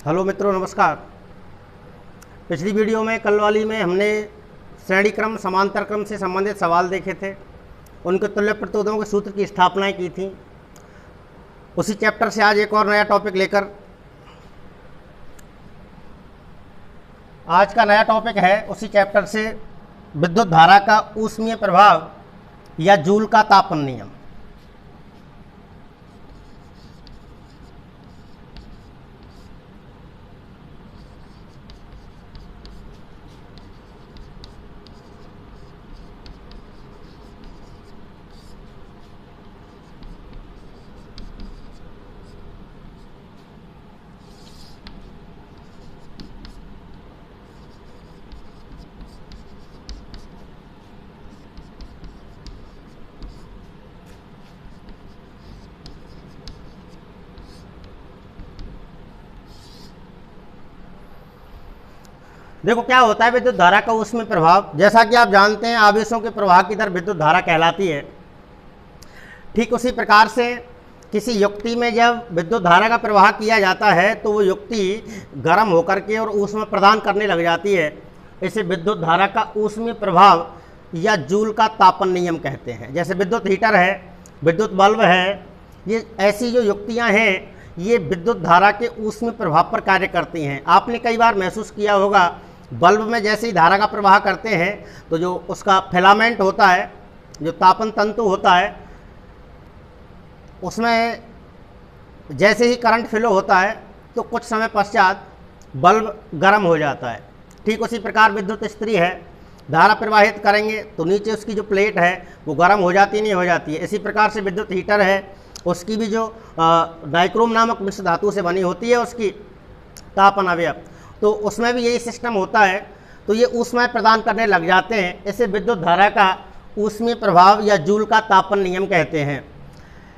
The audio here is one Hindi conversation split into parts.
हेलो मित्रों, नमस्कार। पिछली वीडियो में कल वाली में हमने श्रेणी क्रम समांतर क्रम से संबंधित सवाल देखे थे, उनके तुल्य प्रतिरोधों के सूत्र की स्थापनाएं की थी। उसी चैप्टर से आज एक और नया टॉपिक लेकर आज का नया टॉपिक है उसी चैप्टर से विद्युत धारा का ऊष्मीय प्रभाव या जूल का तापन नियम। देखो क्या होता है विद्युत धारा का ऊष्मीय प्रभाव। जैसा कि आप जानते हैं आवेशों के प्रवाह की दर विद्युत धारा कहलाती है। ठीक उसी प्रकार से किसी युक्ति में जब विद्युत धारा का प्रवाह किया जाता है तो वो युक्ति गर्म होकर के और ऊष्मा प्रदान करने लग जाती है। इसे विद्युत धारा का ऊष्मीय प्रभाव या जूल का तापन नियम कहते हैं। जैसे विद्युत हीटर है, विद्युत बल्ब है, ये ऐसी जो युक्तियाँ हैं ये विद्युत धारा के ऊष्मीय प्रभाव पर कार्य करती हैं। आपने कई बार महसूस किया होगा बल्ब में जैसे ही धारा का प्रवाह करते हैं तो जो उसका फिलामेंट होता है, जो तापन तंतु होता है, उसमें जैसे ही करंट फ्लो होता है तो कुछ समय पश्चात बल्ब गर्म हो जाता है। ठीक उसी प्रकार विद्युत इस्त्री है, धारा प्रवाहित करेंगे तो नीचे उसकी जो प्लेट है वो गर्म हो जाती नहीं हो जाती है। इसी प्रकार से विद्युत हीटर है, उसकी भी जो नाइक्रोम नामक मिश्र धातु से बनी होती है उसकी तापन अवयव, तो उसमें भी यही सिस्टम होता है। तो ये ऊष्मा प्रदान करने लग जाते हैं। इसे विद्युत धारा का ऊष्मीय प्रभाव या जूल का तापन नियम कहते हैं।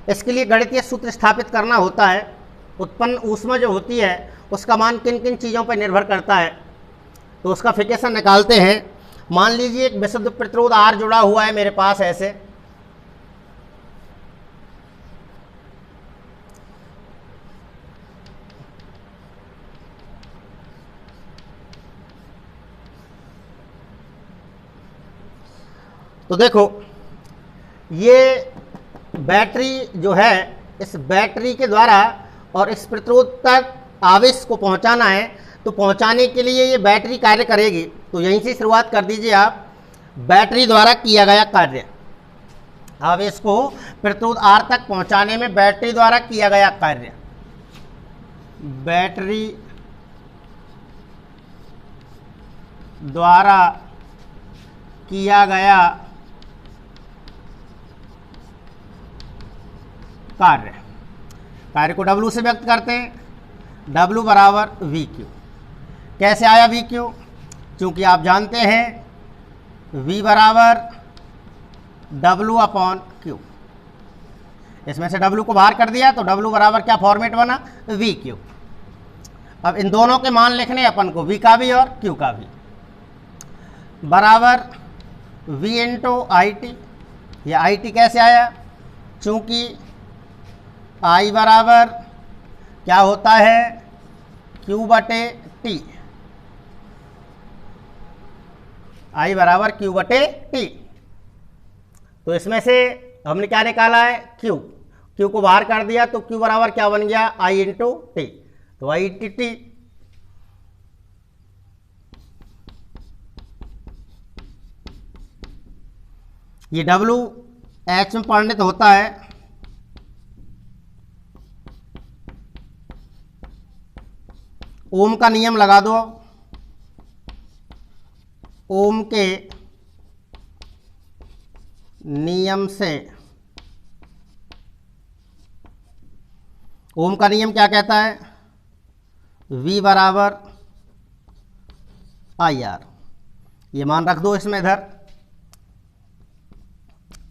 इसके लिए गणितीय सूत्र स्थापित करना होता है। उत्पन्न ऊष्मा जो होती है उसका मान किन किन चीज़ों पर निर्भर करता है, तो उसका फिकेशन निकालते हैं। मान लीजिए एक विशुद्ध प्रतिरोध R जुड़ा हुआ है मेरे पास ऐसे, तो देखो ये बैटरी जो है, इस बैटरी के द्वारा और इस प्रतिरोध तक आवेश को पहुंचाना है, तो पहुंचाने के लिए ये बैटरी कार्य करेगी। तो यहीं से शुरुआत कर दीजिए आप। बैटरी द्वारा किया गया कार्य, आवेश को प्रतिरोध R तक पहुंचाने में बैटरी द्वारा किया गया कार्य, बैटरी द्वारा किया गया कार्य को W से व्यक्त करते हैं। W बराबर VQ। कैसे आया VQ? क्योंकि आप जानते हैं V बराबर W अपॉन Q। इसमें से W को बाहर कर दिया तो W बराबर क्या फॉर्मेट बना? VQ। अब इन दोनों के मान लिखने अपन को, V का भी और Q का भी, बराबर V इंटू IT। यह IT कैसे आया? चूँकि I बराबर क्या होता है? Q बटे T। I बराबर Q बटे T। तो इसमें से हमने क्या निकाला है? Q। Q को बाहर कर दिया तो Q बराबर क्या बन गया? I into T। तो I इंटू T। ये W H में परिणत होता है ओम का नियम लगा दो। ओम के नियम से, ओम का नियम क्या कहता है? V बराबर IR। ये मान रख दो इसमें इधर,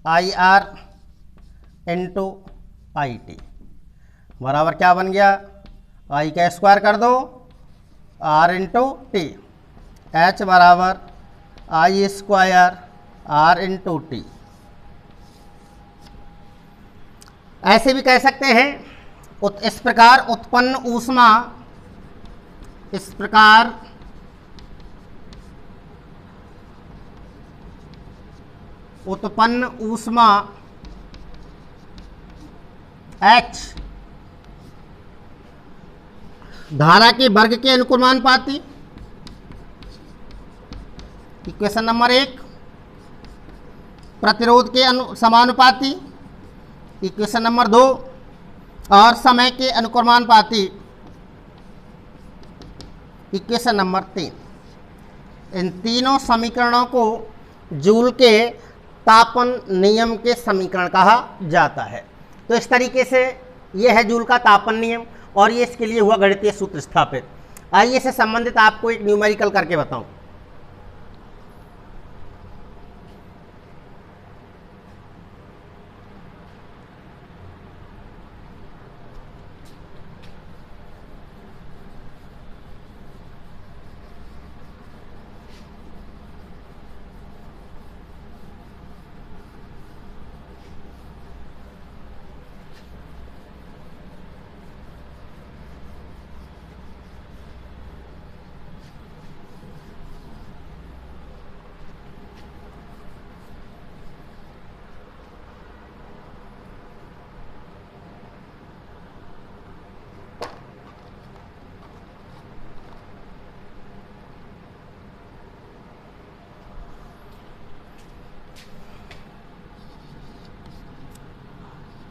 IR इंटू IT बराबर क्या बन गया? I का स्क्वायर कर दो, R इंटू T। H बराबर I square R into T। ऐसे भी कह सकते हैं इस प्रकार उत्पन्न ऊष्मा इस प्रकार उत्पन्न ऊष्मा H धारा के वर्ग के अनुक्रमानुपाती, इक्वेशन नंबर 1, प्रतिरोध के समानुपाती, इक्वेशन नंबर 2, और समय के अनुक्रमानुपाती, इक्वेशन नंबर 3। इन तीनों समीकरणों को जूल के तापन नियम के समीकरण कहा जाता है। तो इस तरीके से यह है जूल का तापन नियम और ये इसके लिए हुआ गणितीय सूत्र स्थापित। आइए इससे संबंधित आपको एक न्यूमेरिकल करके बताऊं।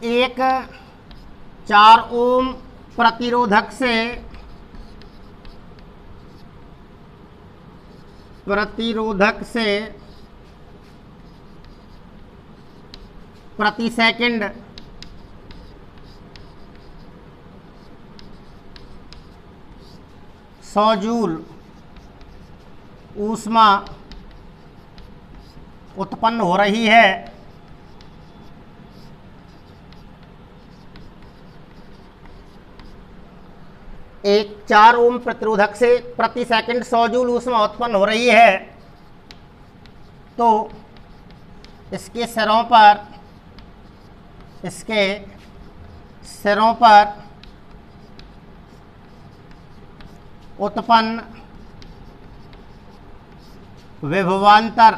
एक 4 ओम प्रतिरोधक से प्रति सेकंड 100 जूल ऊष्मा उत्पन्न हो रही है। एक 4 ओम प्रतिरोधक से प्रति सेकंड 100 जूल ऊष्मा उत्पन्न हो रही है, तो इसके सिरों पर उत्पन्न विभवांतर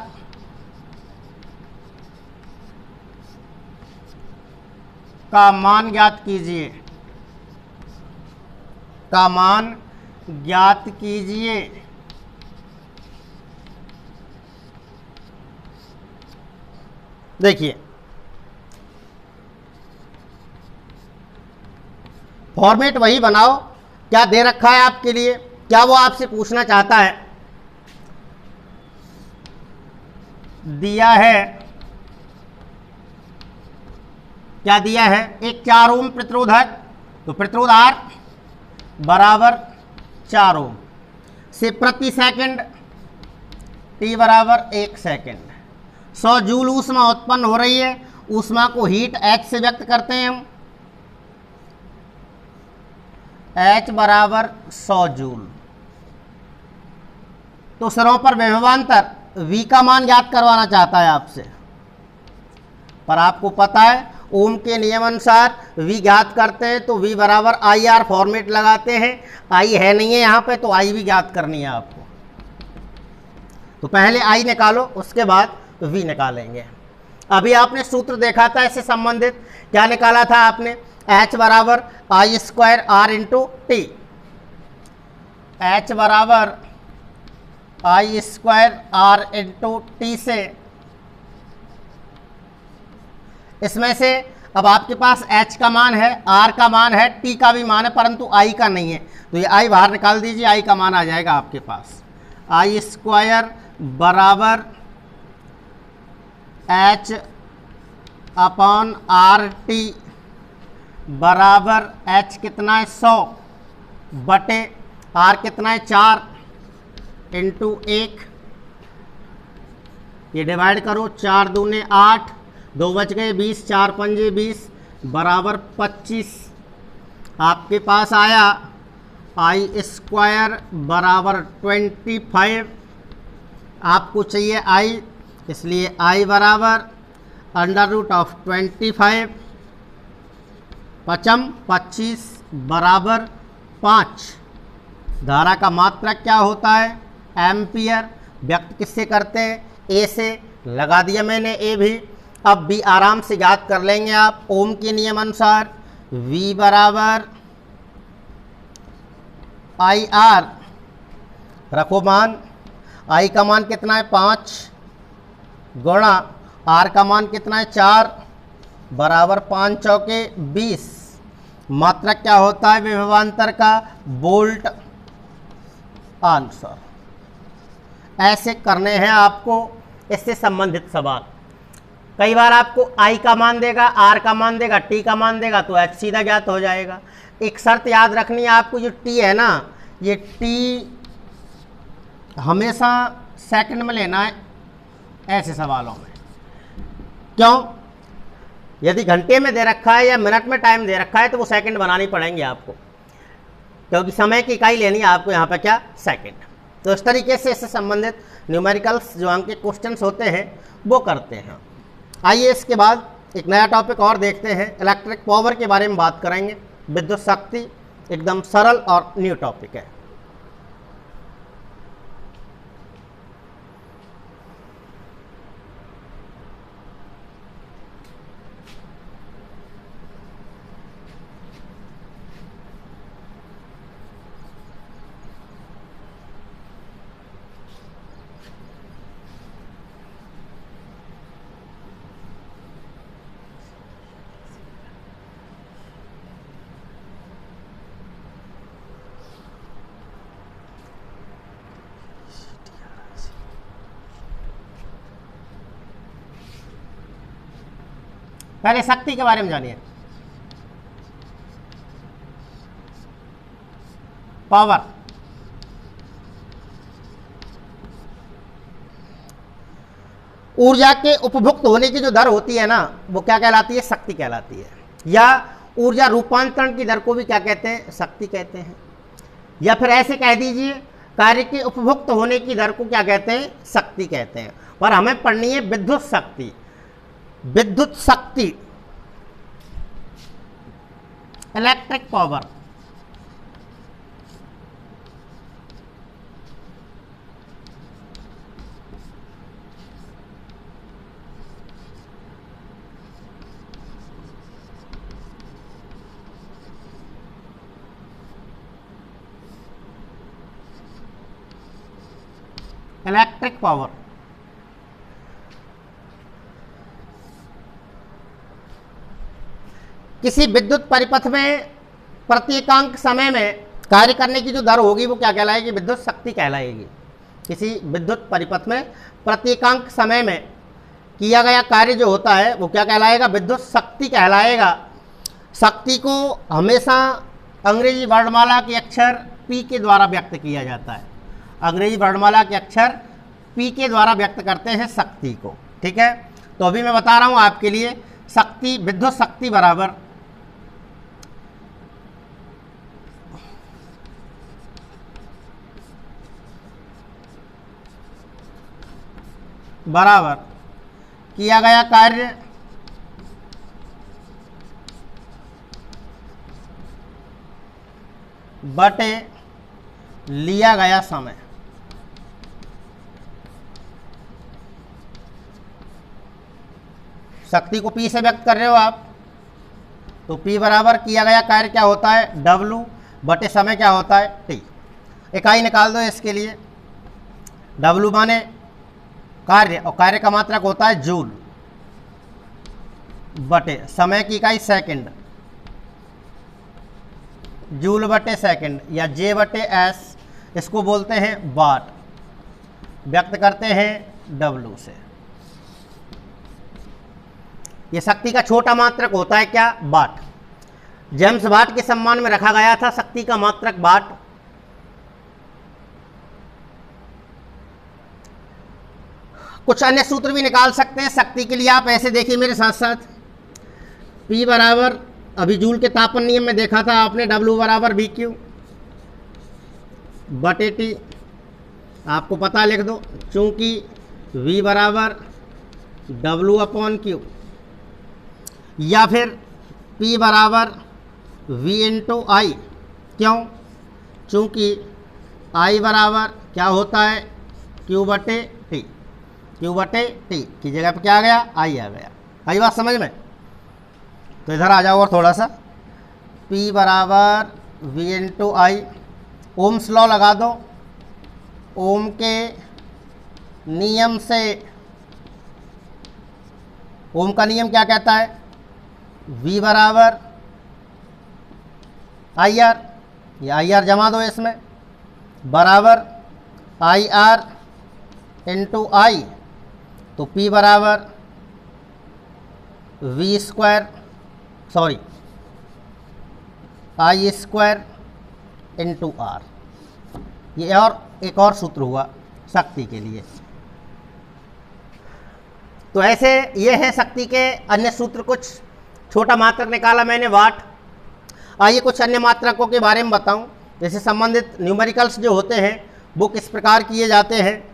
का मान ज्ञात कीजिए। देखिए फॉर्मेट वही बनाओ, क्या दे रखा है आपके लिए, क्या वो आपसे पूछना चाहता है। दिया है, क्या दिया है, एक 4 ओम प्रतिरोधक, तो प्रतिरोध R बराबर 4 ओम से प्रति सेकंड T बराबर 1 सेकंड 100 जूल ऊष्मा उत्पन्न हो रही है। ऊष्मा को हीट H से व्यक्त करते हैं हम, H बराबर 100 जूल। तो सिरों पर विभवांतर V का मान ज्ञात करवाना चाहता है आपसे, पर आपको पता है ओम के नियम अनुसार V ज्ञात करते हैं तो V बराबर IR फॉर्मेट लगाते हैं। I है नहीं है यहाँ पे, तो I भी ज्ञात करनी है आपको। तो पहले I निकालो, उसके बाद V निकालेंगे। अभी आपने सूत्र देखा था इससे संबंधित, क्या निकाला था आपने, H बराबर I² R into T। H बराबर I² R इंटू T से इसमें से अब आपके पास H का मान है, R का मान है, T का भी मान है, परंतु I का नहीं है। तो ये I बाहर निकाल दीजिए, I का मान आ जाएगा आपके पास I² बराबर H अपॉन RT बराबर H कितना है 100 बटे R कितना है 4 इंटू 1। ये डिवाइड करो, 4 दूने 8, 2 बच गए 20, 4 पंजे 20 बराबर 25। आपके पास आया I² बराबर 25। आपको चाहिए I, इसलिए I बराबर √25 पचम 25 बराबर 5। धारा का मात्रक क्या होता है? एम्पियर। व्यक्त किससे करते हैं? ए से। लगा दिया मैंने ए भी। अब बी आराम से याद कर लेंगे आप ओम के नियम अनुसार। V बराबर आई आर, रखो मान। I का मान कितना है? 5 गुणा R का मान कितना है? 4 बराबर 5 चौके 20। मात्रक क्या होता है विभवांतर का? Volt answer. ऐसे करने हैं आपको इससे संबंधित सवाल। कई बार आपको I का मान देगा, R का मान देगा, T का मान देगा तो H सीधा ज्ञात हो जाएगा। एक शर्त याद रखनी है आपको, जो T है ना, ये T हमेशा सेकंड में लेना है ऐसे सवालों में। क्यों? यदि घंटे में दे रखा है या मिनट में टाइम दे रखा है तो वो सेकंड बनानी पड़ेंगे आपको, क्योंकि समय की इकाई लेनी है आपको यहाँ पर क्या? सेकंड। तो इस तरीके से इससे संबंधित न्यूमेरिकल्स जो अंक के क्वेश्चंस होते हैं वो करते हैं। आइए इसके बाद एक नया टॉपिक और देखते हैं, इलेक्ट्रिक पावर के बारे में बात करेंगे। विद्युत शक्ति एकदम सरल और न्यू टॉपिक है। पहले शक्ति के बारे में जानिए। पावर ऊर्जा के उपभुक्त होने की जो दर होती है ना, वो क्या कहलाती है? शक्ति कहलाती है। या ऊर्जा रूपांतरण की दर को भी क्या कहते हैं? शक्ति कहते हैं। या फिर ऐसे कह दीजिए, कार्य के उपभुक्त होने की दर को क्या कहते हैं? शक्ति कहते हैं। पर हमें पढ़नी है विद्युत शक्ति। विद्युत शक्ति, इलेक्ट्रिक पावर। इलेक्ट्रिक पावर किसी विद्युत परिपथ में प्रत्येकांक समय में कार्य करने की जो दर होगी वो क्या कहलाएगी? विद्युत शक्ति कहलाएगी। किसी विद्युत परिपथ में प्रत्येकांक समय में किया गया कार्य जो होता है वो क्या कहलाएगा? विद्युत शक्ति कहलाएगा। शक्ति को हमेशा अंग्रेजी वर्णमाला के अक्षर P के द्वारा व्यक्त किया जाता है। अंग्रेजी वर्णमाला के अक्षर P के द्वारा व्यक्त करते हैं शक्ति को। ठीक है, तो अभी मैं बता रहा हूँ आपके लिए, शक्ति, विद्युत शक्ति बराबर किया गया कार्य बटे लिया गया समय। शक्ति को P से व्यक्त कर रहे हो आप, तो P बराबर किया गया कार्य क्या होता है? W बटे समय क्या होता है? T। इकाई निकाल दो इसके लिए। W माने कार्य, और कार्य का मात्रक होता है जूल, बटे समय की इकाई सेकंड, जूल बटे सेकंड, या J बटे S, इसको बोलते हैं वाट, व्यक्त करते हैं W से। ये शक्ति का छोटा मात्रक होता है क्या? वाट। जेम्स वाट के सम्मान में रखा गया था शक्ति का मात्रक वाट। कुछ अन्य सूत्र भी निकाल सकते हैं शक्ति के लिए आप, ऐसे देखिए मेरे साथ साथ। P बराबर, अभी जूल के तापन नियम में देखा था आपने, W बराबर VQ बटे T, आपको पता लिख दो, चूंकि V बराबर W अपॉन Q, या फिर P बराबर V इंटू I। क्यों? चूंकि आई बराबर क्या होता है, क्यू बटे टी, क्यू बटे टी की जगह पे क्या आ गया, आई आ गया। आई बात समझ में? तो इधर आ जाओ और थोड़ा सा, P बराबर V इंटू आई, ओम्स लॉ लगा दो, ओम के नियम से, ओम का नियम क्या कहता है, V बराबर आई आर, ये आई आर जमा दो इसमें, बराबर आई आर इंटू आई, तो P बराबर V square, sorry I square into R. ये और एक और सूत्र हुआ शक्ति के लिए। तो ऐसे ये है शक्ति के अन्य सूत्र। कुछ छोटा मात्रक निकाला मैंने वाट। आइए कुछ अन्य मात्रकों के बारे में बताऊं। जैसे संबंधित न्यूमेरिकल्स जो होते हैं वो किस प्रकार किए जाते हैं।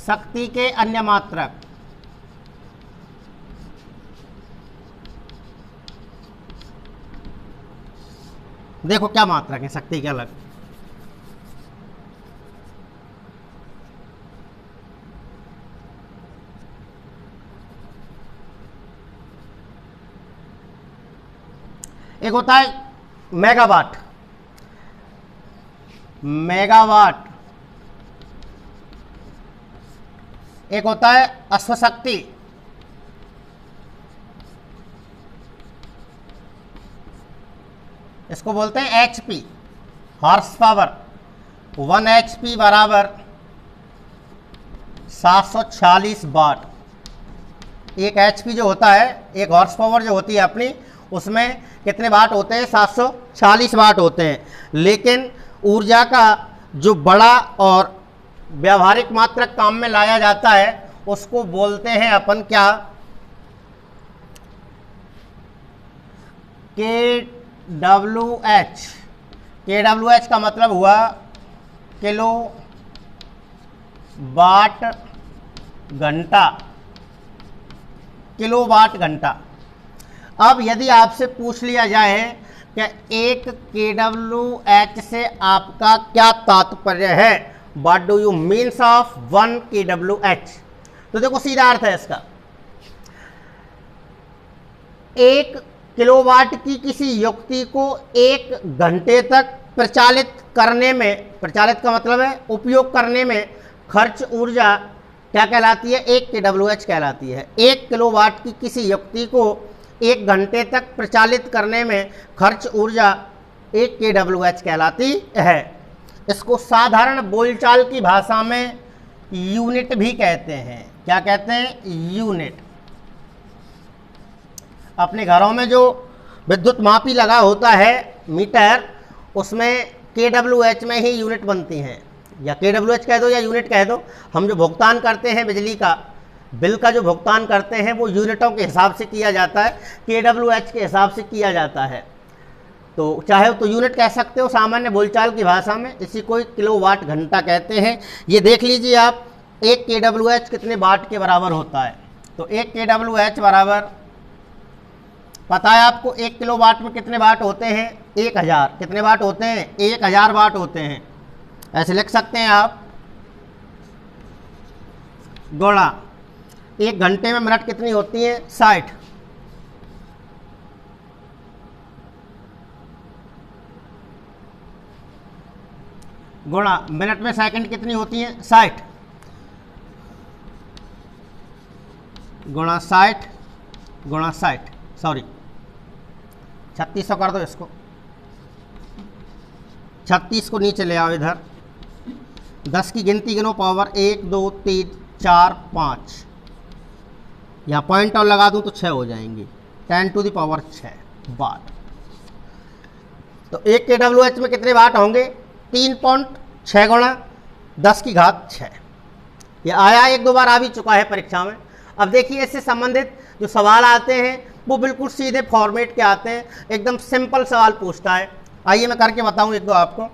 शक्ति के अन्य मात्रक, देखो क्या मात्रक है शक्ति के अलग। एक होता है मेगावाट, मेगावाट। एक होता है अश्वशक्ति, इसको बोलते हैं एचपी, हॉर्स पावर। 1 एचपी बराबर 746 वाट। एक एचपी जो होता है, एक हॉर्स पावर जो होती है अपनी, उसमें कितने वाट होते हैं, 740 वाट होते हैं। लेकिन ऊर्जा का जो बड़ा और व्यावहारिक मात्रक काम में लाया जाता है उसको बोलते हैं अपन क्या, KWH। KWH का मतलब हुआ किलो वाट घंटा, किलो वाट घंटा। अब यदि आपसे पूछ लिया जाए कि एक KWH से आपका क्या तात्पर्य है, what do you means of 1 KWH, तो देखो सीधा अर्थ है इसका, 1 किलोवाट की किसी युक्ति को 1 घंटे तक प्रचालित करने में, प्रचालित का मतलब है उपयोग करने में खर्च ऊर्जा क्या कहलाती है, 1 KWH कहलाती है। 1 किलोवाट की किसी युक्ति को 1 घंटे तक प्रचालित करने में खर्च ऊर्जा 1 KWH कहलाती है। इसको साधारण बोलचाल की भाषा में यूनिट भी कहते हैं। क्या कहते हैं, यूनिट। अपने घरों में जो विद्युत मापी लगा होता है मीटर, उसमें KWH में ही यूनिट बनती हैं, या KWH कह दो या यूनिट कह दो। हम जो भुगतान करते हैं बिजली का बिल का जो भुगतान करते हैं वो यूनिटों के हिसाब से किया जाता है, KWH के हिसाब से किया जाता है। तो चाहे तो यूनिट कह सकते हो सामान्य बोलचाल की भाषा में, इसी को किलोवाट घंटा कहते हैं। ये देख लीजिए आप, 1 KWH कितने वाट के बराबर होता है। तो 1 KWH बराबर, पता है आपको 1 किलोवाट में कितने वाट होते हैं, 1000। कितने वाट होते हैं, 1000 वाट होते हैं। ऐसे लिख सकते हैं आप, गुणा 1 घंटे में मिनट कितनी होती है, 60। गुणा मिनट में सेकंड कितनी होती है, 60। गुणा 60 गुणा 60, सॉरी 3600 कर दो इसको। 36 को नीचे ले आओ इधर, 10 की गिनती गिनो, पावर 1 2 3 4 5, यहाँ पॉइंट और लगा दूँ तो 6 हो जाएंगी, 10 टू द पावर 6। वाट। तो 1 kWh में कितने वाट होंगे? 3.6 गुणा 10⁶ ये आया, 1-2 बार आ भी चुका है परीक्षा में। अब देखिए इससे संबंधित जो सवाल आते हैं वो बिल्कुल सीधे फॉर्मेट के आते हैं, एकदम सिंपल सवाल पूछता है। आइए मैं करके बताऊं 1-2 आपको।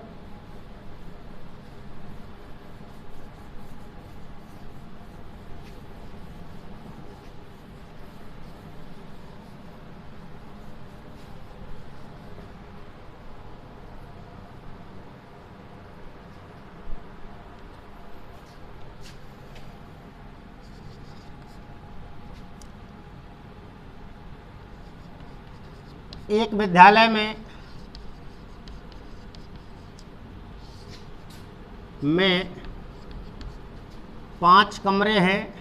एक विद्यालय में 5 कमरे हैं।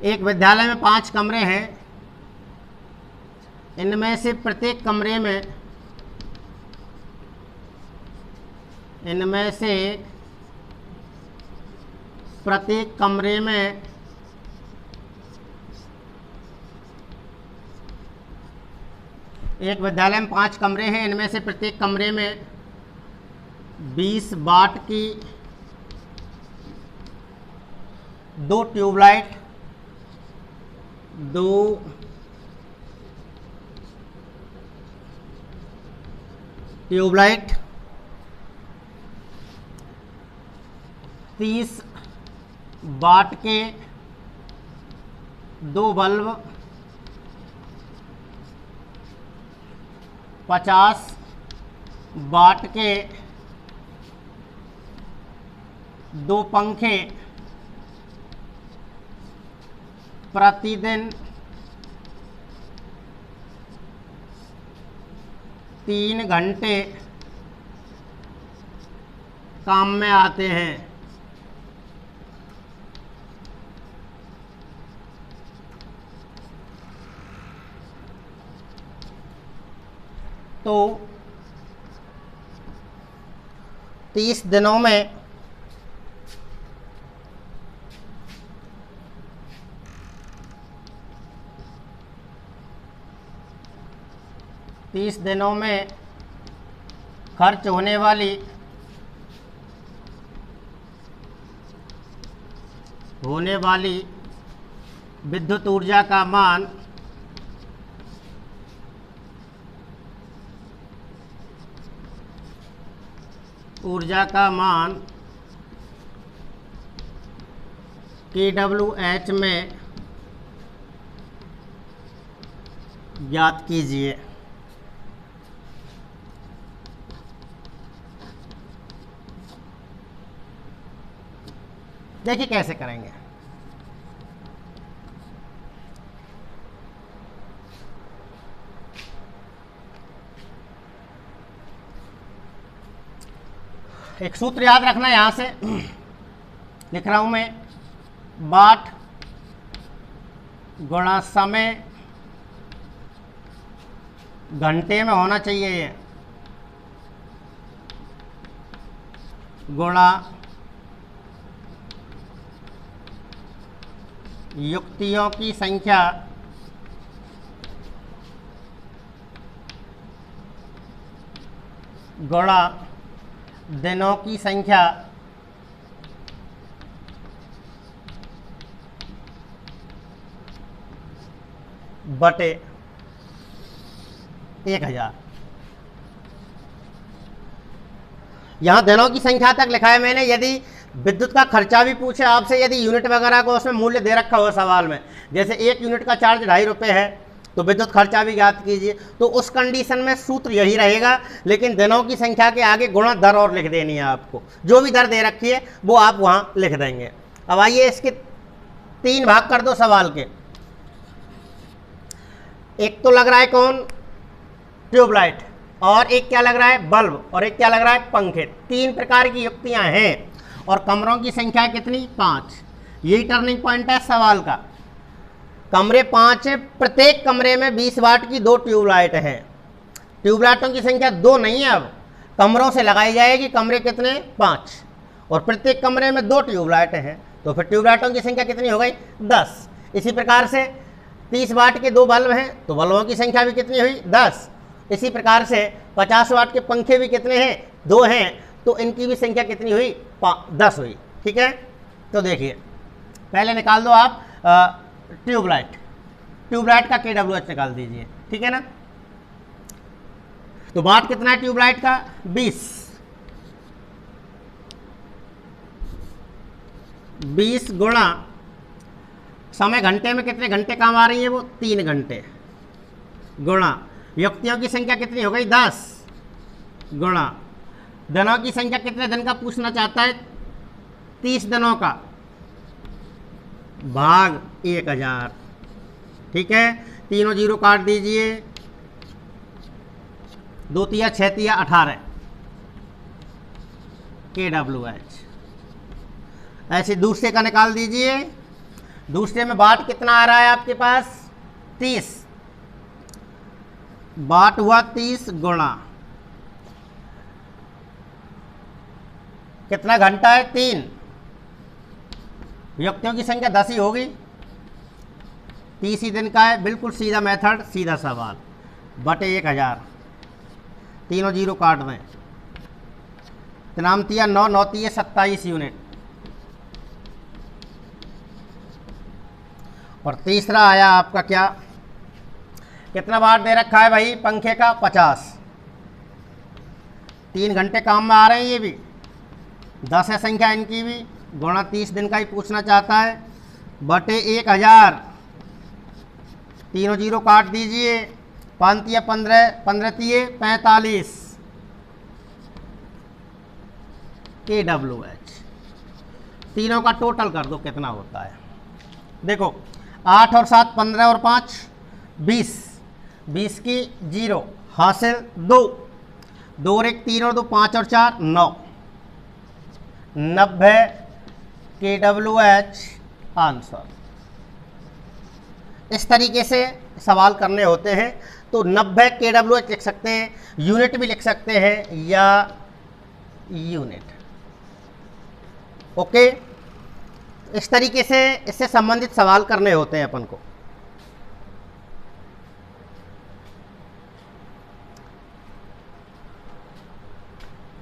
एक विद्यालय में 5 कमरे हैं, इनमें से प्रत्येक कमरे में एक विद्यालय में 5 कमरे हैं, इनमें से प्रत्येक कमरे में 20 वाट की 2 ट्यूबलाइट, 30 वाट के 2 बल्ब, 50 वाट के 2 पंखे प्रतिदिन 3 घंटे काम में आते हैं। तो 30 दिनों में 30 दिनों में खर्च होने वाली विद्युत ऊर्जा का मान kWh में ज्ञात कीजिए। देखिए कैसे करेंगे। एक सूत्र याद रखना, यहां से लिख रहा हूं मैं, वाट गुणा समय, घंटे में होना चाहिए ये, गुणा युक्तियों की संख्या गुणा दिनों की संख्या बटे 1000। यहां दिनों की संख्या तक लिखा है मैंने। यदि विद्युत का खर्चा भी पूछे आपसे, यदि यूनिट वगैरह को उसमें मूल्य दे रखा हो सवाल में, जैसे 1 यूनिट का चार्ज 2.5 रुपये है, तो विद्युत खर्चा भी ज्ञात कीजिए, तो उस कंडीशन में सूत्र यही रहेगा, लेकिन दिनों की संख्या के आगे गुणा दर और लिख देनी है आपको। जो भी दर दे रखी है वो आप वहाँ लिख देंगे। अब आइए इसके 3 भाग कर दो सवाल के। एक तो लग रहा है कौन, ट्यूबलाइट, और एक क्या लग रहा है, बल्ब, और एक क्या लग रहा है, पंखे। 3 प्रकार की युक्तियाँ हैं और कमरों की संख्या कितनी, 5। यही टर्निंग पॉइंट है सवाल का। कमरे 5 हैं, प्रत्येक कमरे में 20 वाट की 2 ट्यूबलाइट हैं। ट्यूबलाइटों की संख्या 2 नहीं है, अब कमरों से लगाई जाएगी। कमरे कितने? 5, और प्रत्येक कमरे में 2 ट्यूबलाइटें हैं, तो फिर ट्यूबलाइटों की संख्या कितनी हो गई? 10। इसी प्रकार से 30 वाट के 2 बल्ब हैं, तो बल्बों की संख्या भी कितनी हुई? 10। इसी प्रकार से 50 वाट के पंखे भी कितने हैं? 2 हैं, तो इनकी भी संख्या कितनी हुई? 10 हुई। ठीक है, तो देखिए पहले निकाल दो आप ट्यूबलाइट का KWH निकाल दीजिए। ठीक है ना, तो वाट कितना है ट्यूबलाइट का? 20 गुणा समय घंटे में कितने घंटे काम आ रही है वो? 3 घंटे, गुणा व्यक्तियों की संख्या कितनी हो गई? 10, गुणा दिनों की संख्या कितने दिन का पूछना चाहता है? 30 दिनों का, भाग 1000। ठीक है, तीनों जीरो काट दीजिए, 2 तिया 6 तिया 18 KWH। ऐसे दूसरे का निकाल दीजिए। दूसरे में वाट कितना आ रहा है आपके पास? 30, वाट हुआ 30 गुणा कितना घंटा है? 3। व्यक्तियों की संख्या 10 ही होगी, 30 ही दिन का है। बिल्कुल सीधा मेथड, सीधा सवाल, बटे 1000, तीनों जीरो काट दें, तिनामतिया 9 9 तिये 27 यूनिट। और तीसरा आया आपका क्या? कितना वाट दे रखा है भाई पंखे का? 50। 3 घंटे काम में आ रहे हैं, ये भी 10 है संख्या इनकी भी, गुणा 30 दिन का ही पूछना चाहता है, बटे 1000, तीनों जीरो काट दीजिए, 5 तिया 15, 15 तिये 45 KWH। तीनों का टोटल कर दो कितना होता है। देखो 8 और 7 15 और 5 20, 20 की 0 हासिल 2, 2 और 1 3 और 2 5 और 4 9, 90 KWH आंसर। इस तरीके से सवाल करने होते हैं, तो 90 KWH लिख सकते हैं, यूनिट भी लिख सकते हैं, या यूनिट। ओके, इस तरीके से इससे संबंधित सवाल करने होते हैं अपन को।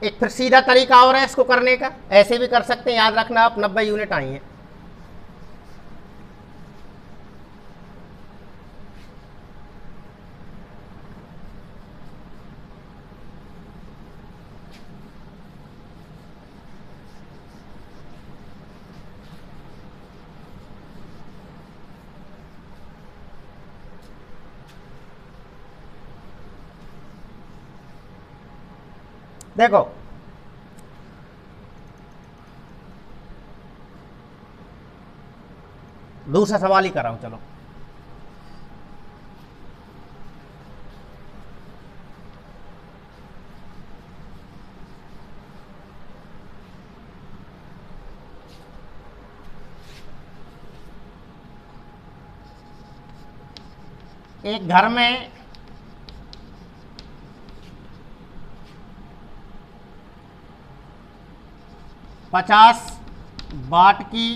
एक फिर सीधा तरीका और है इसको करने का, ऐसे भी कर सकते हैं, याद रखना आप 90 यूनिट आई हैं। देखो दूसरा सवाल ही कर रहा हूं, चलो एक घर में 50 वाट की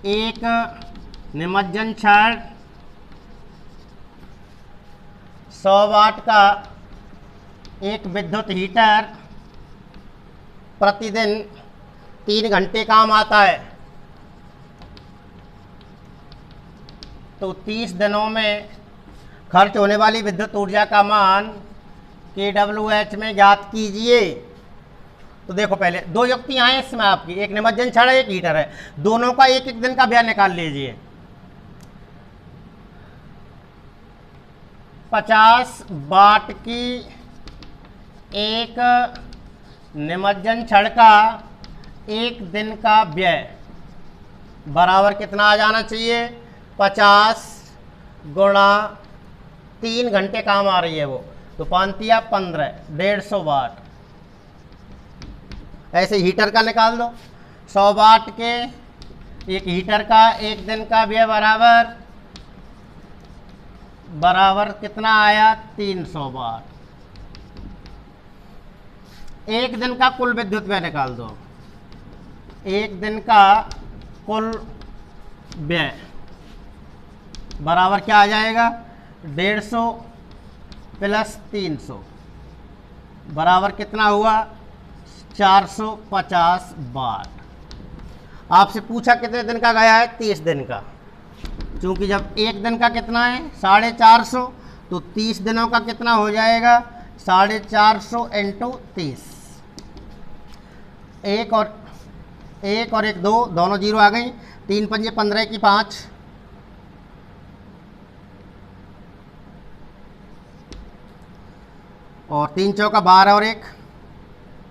एक निमज्जन छड़, 100 वाट का एक विद्युत हीटर प्रतिदिन 3 घंटे काम आता है, तो 30 दिनों में खर्च होने वाली विद्युत ऊर्जा का मान KWH में ज्ञात कीजिए। तो देखो पहले 2 युक्तियां हैं इसमें आपकी, एक निमज्जन छड़ है, एक हीटर है, दोनों का एक एक दिन का व्यय निकाल लीजिए। 50 वाट की एक निमज्जन छड़ का एक दिन का व्यय बराबर कितना आ जाना चाहिए? 50 गुणा 3 घंटे काम आ रही है वो, तो 5 तिया 15, 150 वाट। ऐसे हीटर का निकाल दो, 100 वाट के एक हीटर का एक दिन का व्यय बराबर कितना आया? 300 वाट। एक दिन का कुल विद्युत व्यय निकाल दो। एक दिन का कुल व्यय बराबर क्या आ जाएगा, 150 प्लस 300 बराबर कितना हुआ, 450 वाट। आपसे पूछा कितने दिन का गया है, 30 दिन का। क्योंकि जब एक दिन का कितना है 450, तो 30 दिनों का कितना हो जाएगा, 450 इंटू 30। एक और एक 2, दोनों जीरो आ गई। 3 पंजे 15 की 5, और 3 चौका 12 और 1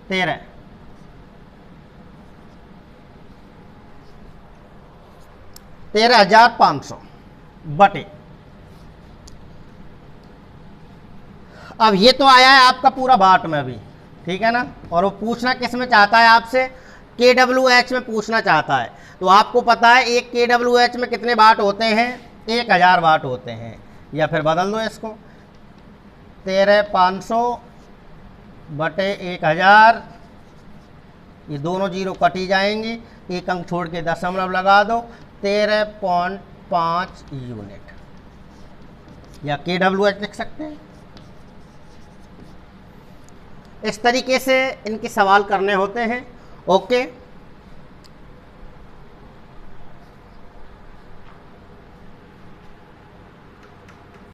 13। 13,500 बटे। अब ये तो आया है आपका पूरा वाट में अभी, ठीक है ना। और वो पूछना किस में चाहता है आपसे, KWH में पूछना चाहता है। तो आपको पता है एक KWH में कितने वाट होते हैं, 1000 वाट होते हैं। या फिर बदल दो इसको, 13,500 बटे 1000, ये दोनों जीरो कटी जाएंगे, एक अंक छोड़ के दशमलव लगा दो, 13.5 यूनिट, या KWH लिख सकते हैं। इस तरीके से इनके सवाल करने होते हैं। ओके।